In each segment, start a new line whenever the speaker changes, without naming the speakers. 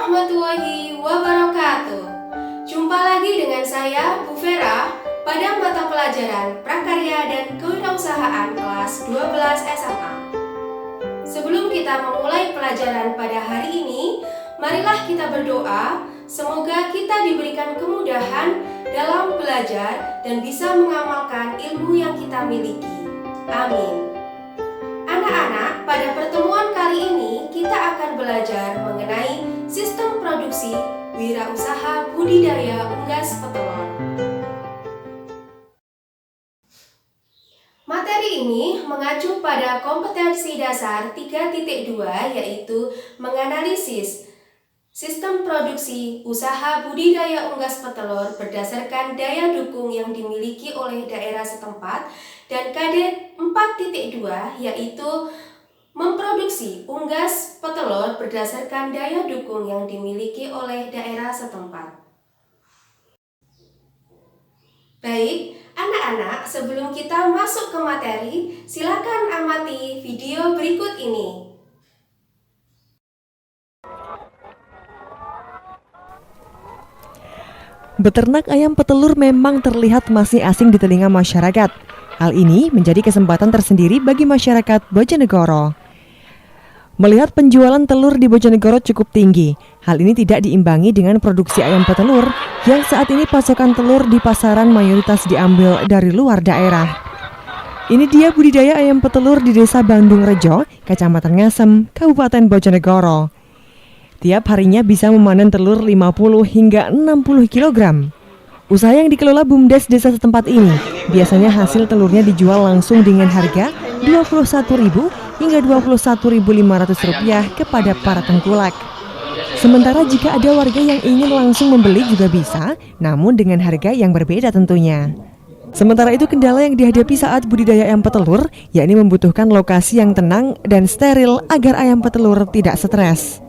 warahmatullahi wabarakatuh. Jumpa lagi dengan saya, Bu Vera, pada mata pelajaran Prakarya dan Kewirausahaan kelas 12 SMA. Sebelum kita memulai pelajaran pada hari ini, marilah kita berdoa, semoga kita diberikan kemudahan dalam belajar dan bisa mengamalkan ilmu yang kita miliki. Amin. Anak-anak, pada pertemuan kali ini kita akan belajar mengenai sistem produksi wirausaha budidaya unggas petelur. Materi ini mengacu pada kompetensi dasar 3.2, yaitu menganalisis sistem produksi usaha budidaya unggas petelur berdasarkan daya dukung yang dimiliki oleh daerah setempat, dan KD 4.2 yaitu memproduksi unggas petelur berdasarkan daya dukung yang dimiliki oleh daerah setempat. Baik, anak-anak, sebelum kita masuk ke materi, silakan amati video berikut ini.
Beternak ayam petelur memang terlihat masih asing di telinga masyarakat. Hal ini menjadi kesempatan tersendiri bagi masyarakat Bojonegoro. Melihat penjualan telur di Bojonegoro cukup tinggi, hal ini tidak diimbangi dengan produksi ayam petelur yang saat ini pasokan telur di pasaran mayoritas diambil dari luar daerah. Ini dia budidaya ayam petelur di Desa Bandung Rejo, Kecamatan Ngasem, Kabupaten Bojonegoro. Tiap harinya bisa memanen telur 50 hingga 60 kg. Usaha yang dikelola BUMDes desa setempat ini, biasanya hasil telurnya dijual langsung dengan harga Rp21.000 hingga Rp21.500 kepada para tengkulak. Sementara jika ada warga yang ingin langsung membeli juga bisa, namun dengan harga yang berbeda tentunya. Sementara itu kendala yang dihadapi saat budidaya ayam petelur, yakni membutuhkan lokasi yang tenang dan steril agar ayam petelur tidak stres.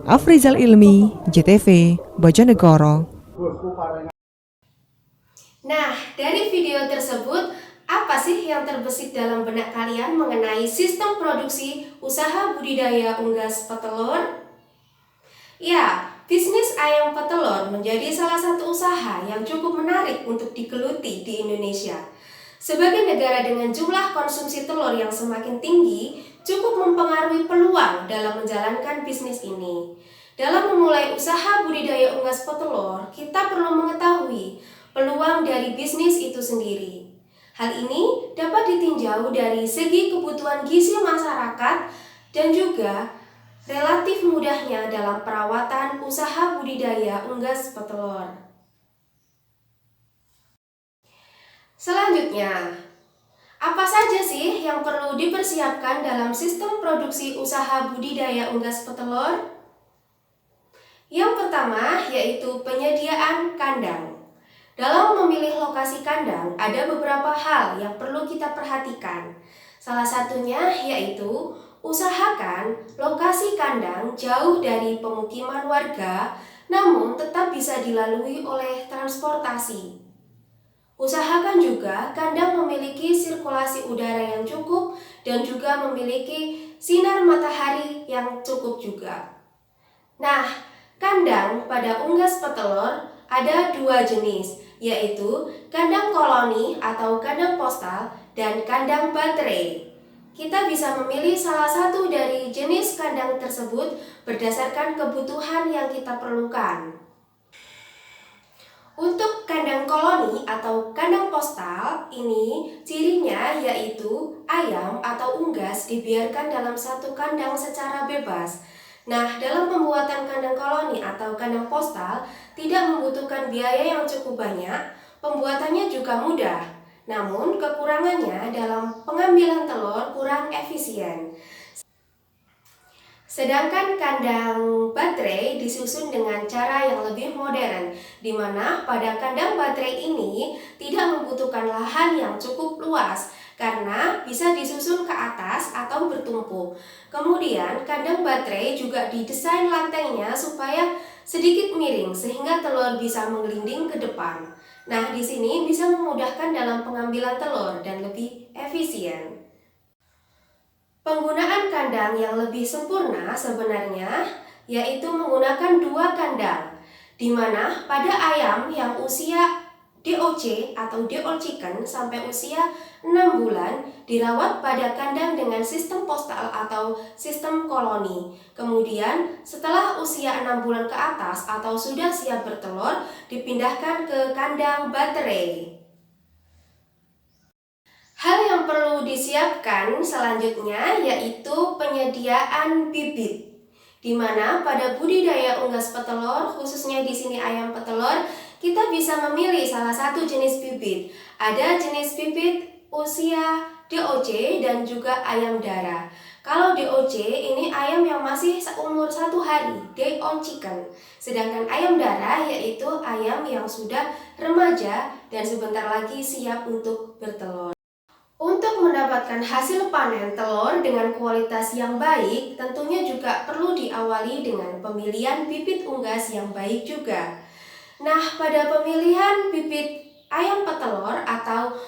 Afrizal Ilmi, JTV, Bojonegoro.
Nah, dari video tersebut, apa sih yang terbesit dalam benak kalian mengenai sistem produksi usaha budidaya unggas petelur? Ya, bisnis ayam petelur menjadi salah satu usaha yang cukup menarik untuk digeluti di Indonesia. Sebagai negara dengan jumlah konsumsi telur yang semakin tinggi, cukup mempengaruhi peluang dalam menjalankan bisnis ini. Dalam memulai usaha budidaya unggas petelur, kita perlu mengetahui peluang dari bisnis itu sendiri. Hal ini dapat ditinjau dari segi kebutuhan gizi masyarakat dan juga relatif mudahnya dalam perawatan usaha budidaya unggas petelur. Selanjutnya, apa saja sih yang perlu dipersiapkan dalam sistem produksi usaha budidaya unggas petelur? Yang pertama yaitu penyediaan kandang. Dalam memilih lokasi kandang, ada beberapa hal yang perlu kita perhatikan. Salah satunya yaitu usahakan lokasi kandang jauh dari pemukiman warga, namun tetap bisa dilalui oleh transportasi. Usahakan juga kandang memiliki sirkulasi udara yang cukup dan juga memiliki sinar matahari yang cukup juga. Nah, kandang pada unggas petelur ada dua jenis, yaitu kandang koloni atau kandang postal dan kandang baterai. Kita bisa memilih salah satu dari jenis kandang tersebut berdasarkan kebutuhan yang kita perlukan. Untuk kandang koloni atau kandang postal ini cirinya yaitu ayam atau unggas dibiarkan dalam satu kandang secara bebas. Nah, dalam pembuatan kandang koloni atau kandang postal tidak membutuhkan biaya yang cukup banyak, pembuatannya juga mudah. Namun kekurangannya dalam pengambilan telur kurang efisien. Sedangkan kandang baterai disusun dengan cara yang lebih modern, di mana pada kandang baterai ini tidak membutuhkan lahan yang cukup luas, karena bisa disusun ke atas atau bertumpuk. Kemudian kandang baterai juga didesain lantainya supaya sedikit miring sehingga telur bisa menggelinding ke depan. Nah, di sini bisa memudahkan dalam pengambilan telur dan lebih efisien. Penggunaan kandang yang lebih sempurna sebenarnya yaitu menggunakan 2 kandang, di mana pada ayam yang usia DOC atau DO chicken sampai usia 6 bulan dirawat pada kandang dengan sistem postal atau sistem koloni. Kemudian setelah usia 6 bulan ke atas atau sudah siap bertelur, dipindahkan ke kandang baterai. Hal yang perlu disiapkan selanjutnya yaitu penyediaan bibit, di mana pada budidaya unggas petelur, khususnya di sini ayam petelur, kita bisa memilih salah satu jenis bibit. Ada jenis bibit usia DOC dan juga ayam darah. Kalau DOC ini ayam yang masih seumur 1 hari, DO chicken. Sedangkan ayam darah yaitu ayam yang sudah remaja dan sebentar lagi siap untuk bertelur. Untuk mendapatkan hasil panen telur dengan kualitas yang baik, tentunya juga perlu diawali dengan pemilihan bibit unggas yang baik juga. Nah, pada pemilihan bibit ayam petelur atau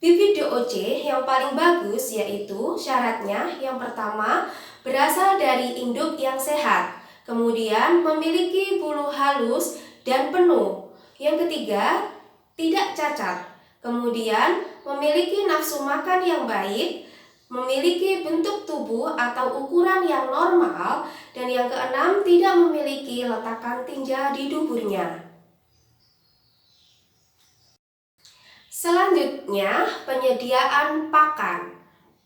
bibit DOC yang paling bagus yaitu syaratnya yang pertama berasal dari induk yang sehat, kemudian memiliki bulu halus dan penuh. Yang ketiga, tidak cacat. Kemudian memiliki nafsu makan yang baik, memiliki bentuk tubuh atau ukuran yang normal, dan yang keenam tidak memiliki letakan tinja di duburnya. Selanjutnya, penyediaan pakan.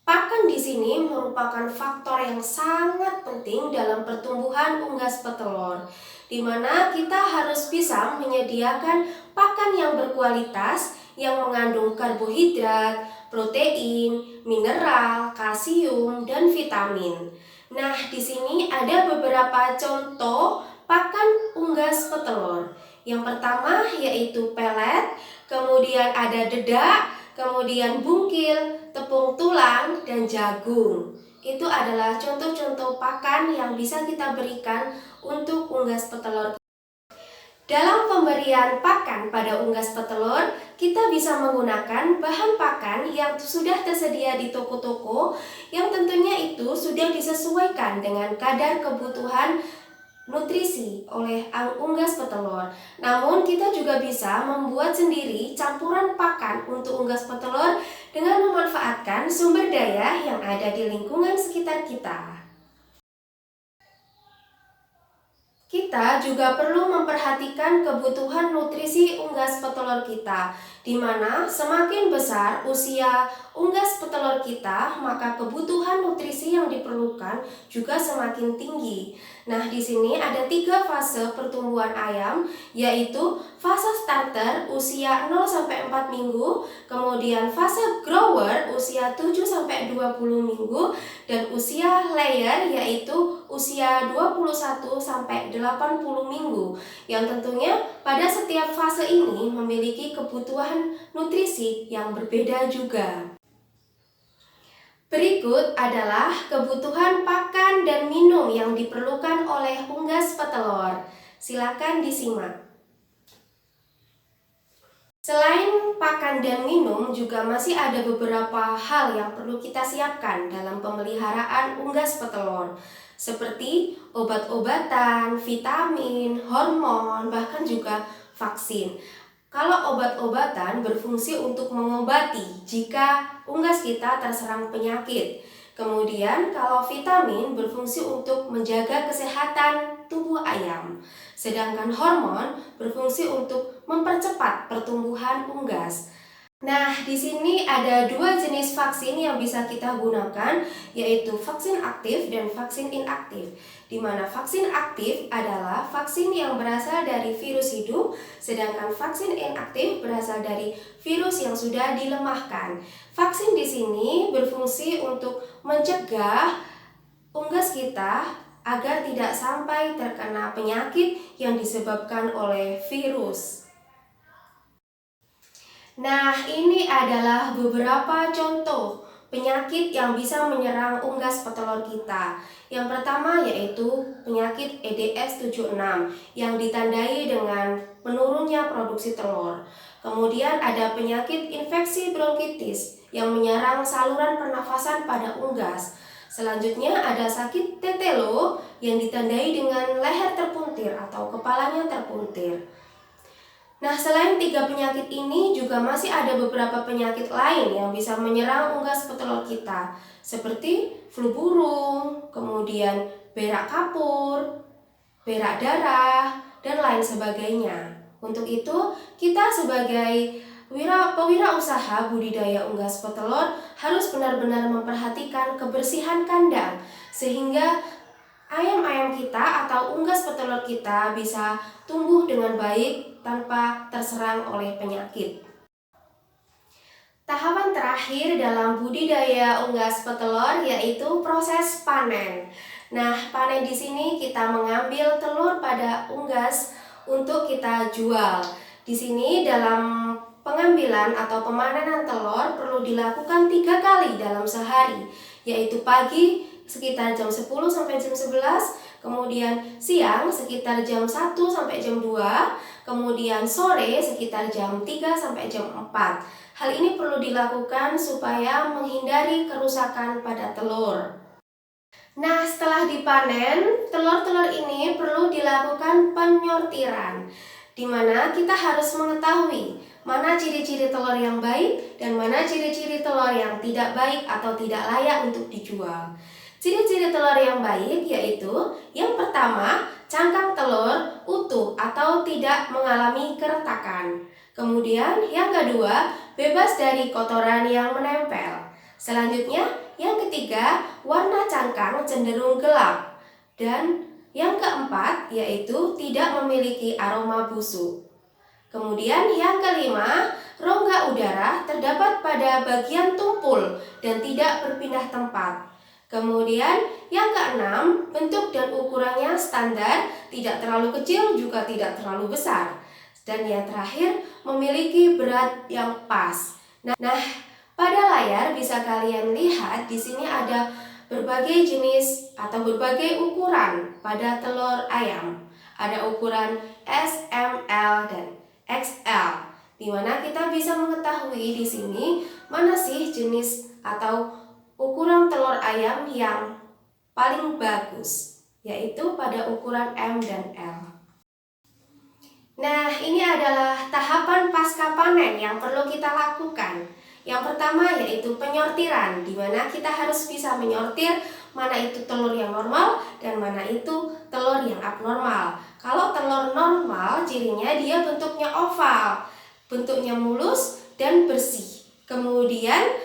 Pakan di sini merupakan faktor yang sangat penting dalam pertumbuhan unggas petelur, di mana kita harus bisa menyediakan pakan yang berkualitas yang mengandung karbohidrat, protein, mineral, kalsium, dan vitamin. Nah, di sini ada beberapa contoh pakan unggas petelur. Yang pertama yaitu pelet, kemudian ada dedak, kemudian bungkil, tepung tulang, dan jagung. Itu adalah contoh-contoh pakan yang bisa kita berikan untuk unggas petelur. Dalam pemberian pakan pada unggas petelur, kita bisa menggunakan bahan pakan yang sudah tersedia di toko-toko yang tentunya itu sudah disesuaikan dengan kadar kebutuhan nutrisi oleh unggas petelur. Namun kita juga bisa membuat sendiri campuran pakan untuk unggas petelur dengan memanfaatkan sumber daya yang ada di lingkungan sekitar kita. Kita juga perlu memperhatikan kebutuhan nutrisi unggas petelur kita, di mana semakin besar usia unggas petelur kita, maka kebutuhan nutrisi yang diperlukan juga semakin tinggi. Nah, di sini ada 3 fase pertumbuhan ayam, yaitu fase starter usia 0-4 minggu, kemudian fase grower usia 7-20 minggu, dan usia layer yaitu usia 21-80 minggu, yang tentunya pada setiap fase ini memiliki kebutuhan nutrisi yang berbeda juga. Berikut adalah kebutuhan pakan dan minum yang diperlukan oleh unggas petelur. Silakan disimak. Selain pakan dan minum, juga masih ada beberapa hal yang perlu kita siapkan dalam pemeliharaan unggas petelur, seperti obat-obatan, vitamin, hormon, bahkan juga vaksin. Kalau obat-obatan berfungsi untuk mengobati jika unggas kita terserang penyakit. Kemudian kalau vitamin berfungsi untuk menjaga kesehatan tubuh ayam. Sedangkan hormon berfungsi untuk mempercepat pertumbuhan unggas. Nah, di sini ada 2 jenis vaksin yang bisa kita gunakan, yaitu vaksin aktif dan vaksin inaktif. Di mana vaksin aktif adalah vaksin yang berasal dari virus hidup, sedangkan vaksin inaktif berasal dari virus yang sudah dilemahkan. Vaksin di sini berfungsi untuk mencegah unggas kita agar tidak sampai terkena penyakit yang disebabkan oleh virus. Nah, ini adalah beberapa contoh penyakit yang bisa menyerang unggas petelur kita. Yang pertama yaitu penyakit EDS 76 yang ditandai dengan menurunnya produksi telur. Kemudian ada penyakit infeksi bronkitis yang menyerang saluran pernafasan pada unggas. Selanjutnya ada sakit tetelo yang ditandai dengan leher terpuntir atau kepalanya terpuntir. Nah, selain 3 penyakit ini juga masih ada beberapa penyakit lain yang bisa menyerang unggas petelur kita, seperti flu burung, kemudian berak kapur, berak darah, dan lain sebagainya. Untuk itu, kita sebagai pewirausaha budidaya unggas petelur harus benar-benar memperhatikan kebersihan kandang sehingga ayam-ayam kita atau unggas petelur kita bisa tumbuh dengan baik tanpa terserang oleh penyakit. Tahapan terakhir dalam budidaya unggas petelur yaitu proses panen. Nah, panen di sini kita mengambil telur pada unggas untuk kita jual. Di sini dalam pengambilan atau pemanenan telur perlu dilakukan 3 kali dalam sehari, yaitu pagi sekitar jam 10 sampai jam 11, kemudian siang sekitar jam 1 sampai jam 2, kemudian sore sekitar jam 3 sampai jam 4. Hal ini perlu dilakukan supaya menghindari kerusakan pada telur. Nah, setelah dipanen, telur-telur ini perlu dilakukan penyortiran, di mana kita harus mengetahui mana ciri-ciri telur yang baik dan mana ciri-ciri telur yang tidak baik atau tidak layak untuk dijual. Ciri-ciri telur yang baik yaitu yang pertama, cangkang telur utuh atau tidak mengalami keretakan. Kemudian yang kedua, bebas dari kotoran yang menempel. Selanjutnya, yang ketiga, warna cangkang cenderung gelap. Dan yang keempat, yaitu tidak memiliki aroma busuk. Kemudian yang kelima, rongga udara terdapat pada bagian tumpul dan tidak berpindah tempat. Kemudian yang keenam, bentuk dan ukurannya standar, tidak terlalu kecil juga tidak terlalu besar. Dan yang terakhir, memiliki berat yang pas. Nah, pada layar bisa kalian lihat di sini ada berbagai jenis atau berbagai ukuran pada telur ayam. Ada ukuran S, M, L, dan XL, di mana kita bisa mengetahui di sini mana sih jenis atau ukuran telur ayam yang paling bagus, yaitu pada ukuran M dan L. Nah, ini adalah tahapan pasca panen yang perlu kita lakukan. Yang pertama yaitu penyortiran, di mana kita harus bisa menyortir mana itu telur yang normal dan mana itu telur yang abnormal. Kalau telur normal, cirinya dia bentuknya oval, bentuknya mulus dan bersih. Kemudian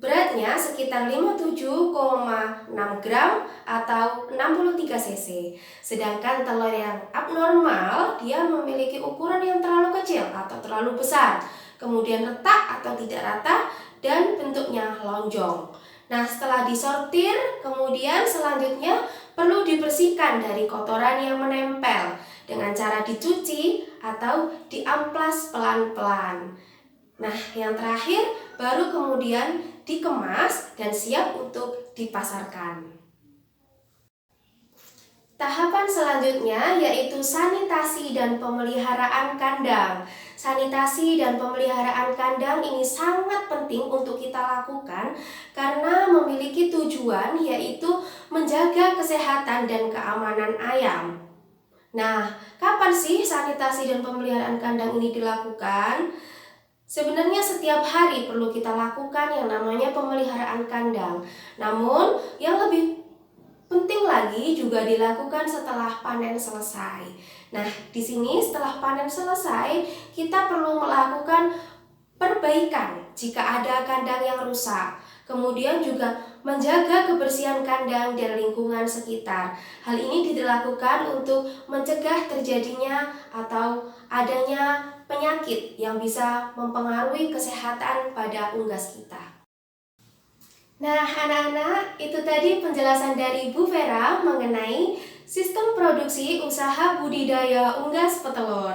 beratnya sekitar 57,6 gram atau 63 cc. Sedangkan telur yang abnormal, dia memiliki ukuran yang terlalu kecil atau terlalu besar, kemudian retak atau tidak rata, dan bentuknya lonjong. Nah, setelah disortir, kemudian selanjutnya perlu dibersihkan dari kotoran yang menempel dengan cara dicuci atau diamplas pelan-pelan. Nah, yang terakhir baru kemudian dikemas dan siap untuk dipasarkan. Tahapan selanjutnya yaitu sanitasi dan pemeliharaan kandang. Sanitasi dan pemeliharaan kandang ini sangat penting untuk kita lakukan karena memiliki tujuan yaitu menjaga kesehatan dan keamanan ayam. Nah, kapan sih sanitasi dan pemeliharaan kandang ini dilakukan? Sebenarnya setiap hari perlu kita lakukan yang namanya pemeliharaan kandang. Namun, yang lebih penting lagi juga dilakukan setelah panen selesai. Nah, di sini setelah panen selesai, kita perlu melakukan perbaikan jika ada kandang yang rusak. Kemudian juga menjaga kebersihan kandang dan lingkungan sekitar. Hal ini dilakukan untuk mencegah terjadinya atau adanya penyakit yang bisa mempengaruhi kesehatan pada unggas kita. Nah, anak-anak, itu tadi penjelasan dari Bu Vera mengenai sistem produksi usaha budidaya unggas petelur.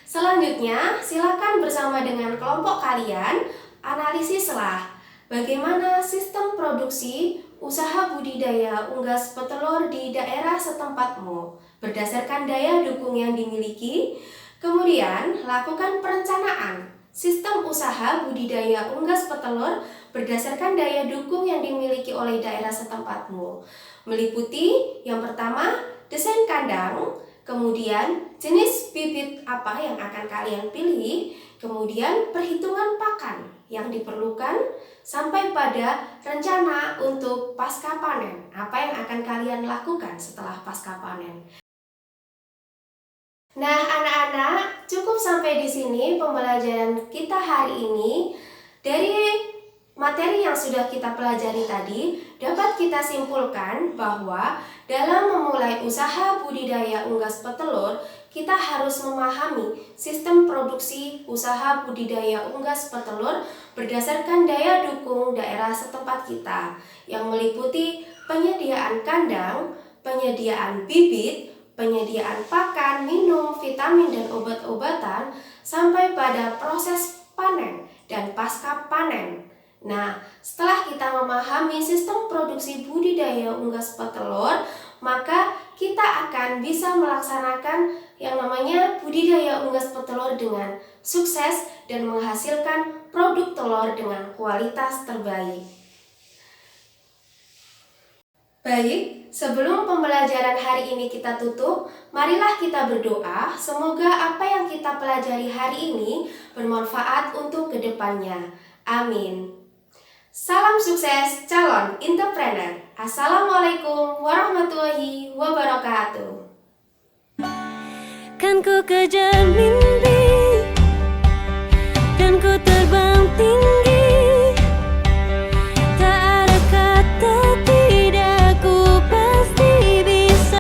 Selanjutnya, silakan bersama dengan kelompok kalian analisislah bagaimana sistem produksi usaha budidaya unggas petelur di daerah setempatmu berdasarkan daya dukung yang dimiliki. Kemudian, lakukan perencanaan sistem usaha budidaya unggas petelur berdasarkan daya dukung yang dimiliki oleh daerah setempatmu. Meliputi yang pertama, desain kandang, kemudian jenis bibit apa yang akan kalian pilih, kemudian perhitungan pakan yang diperlukan, sampai pada rencana untuk pasca panen. Apa yang akan kalian lakukan setelah pasca panen? Nah, anak-anak, cukup sampai di sini pembelajaran kita hari ini. Dari materi yang sudah kita pelajari tadi, dapat kita simpulkan bahwa dalam memulai usaha budidaya unggas petelur, kita harus memahami sistem produksi usaha budidaya unggas petelur berdasarkan daya dukung daerah setempat kita, yang meliputi penyediaan kandang, penyediaan bibit, penyediaan pakan, minum, vitamin, dan obat-obatan, sampai pada proses panen dan pasca panen. Nah, setelah kita memahami sistem produksi budidaya unggas petelur, maka kita akan bisa melaksanakan yang namanya budidaya unggas petelur dengan sukses dan menghasilkan produk telur dengan kualitas terbaik. Baik, sebelum pembelajaran hari ini kita tutup, marilah kita berdoa semoga apa yang kita pelajari hari ini bermanfaat untuk kedepannya. Amin. Salam sukses calon entrepreneur. Assalamualaikum warahmatullahi wabarakatuh.
Kan ku kejar mimpi